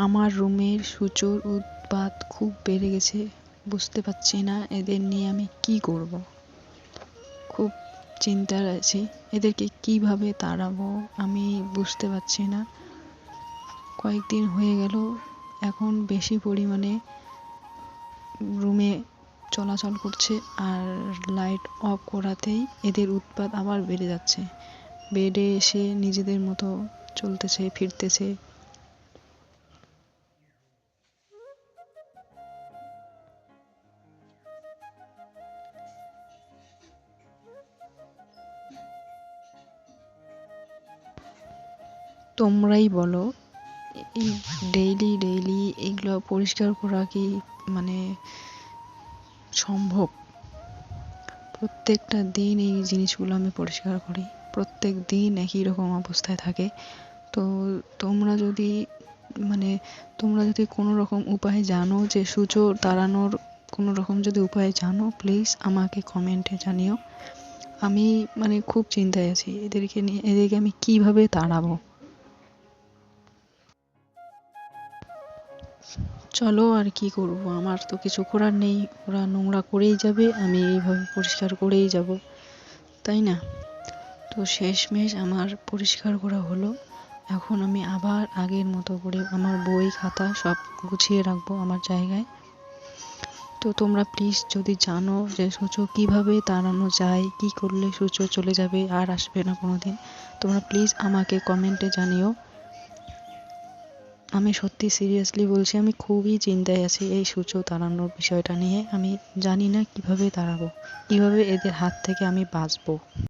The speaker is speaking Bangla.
আমার রুমের সূচোর উৎপাত খুব বেড়ে গেছে, বুঝতে পারছি না এদের নিয়ে আমি কি করব। খুব চিন্তার আছি, এদেরকে কিভাবে তাড়াবো আমি বুঝতে পারছি না। কয়েকদিন হয়ে গেল, এখন বেশি পরিমাণে রুমে চলাচল করছে, আর লাইট অফ করাতেই এদের উৎপাত আবার বেড়ে যাচ্ছে। বেডে এসে নিজেদের মতো চলতেছে ফিরতেছে। তোমরাই বলো, এই ডেইলি ডেইলি এগুলো পরিষ্কার করা কি মানে সম্ভব? প্রত্যেকটা দিন এই জিনিসগুলো আমি পরিষ্কার করি, প্রত্যেক দিন একই রকম অবস্থায় থাকে। তো তোমরা যদি তোমরা যদি কোনো রকম উপায় জানো, যে সূচো তাড়ানোর কোনো রকম যদি উপায় জানো, প্লিজ আমাকে কমেন্টে জানিও। আমি খুব চিন্তায় আছি, এদেরকে আমি কিভাবে তাড়াবো। চলো, আর কি করব, আমার তো কিছু করার নেই। ওরা নোংরা করেই যাবে, আমি এইভাবে পরিষ্কার করেই যাব, তাই না? তো শেষমেশ আমার পরিষ্কার করা হলো। এখন আমি আবার আগের মতো করে আমার বই খাতা সব গুছিয়ে রাখবো আমার জায়গায়। তো তোমরা প্লিজ যদি জানো যে সূচো কিভাবে তাড়ানো যায়, কি করলে সূচো চলে যাবে আর আসবে না কোনোদিন, তোমরা প্লিজ আমাকে কমেন্টে জানিও। আমি সত্যি সিরিয়াসলি বলছি, আমি খুবই চিন্তায় আছি এই সূচো তাড়ানোর বিষয়টা নিয়ে। আমি জানি না কিভাবে তাড়াবো, কিভাবে এদের হাত থেকে আমি বাঁচবো।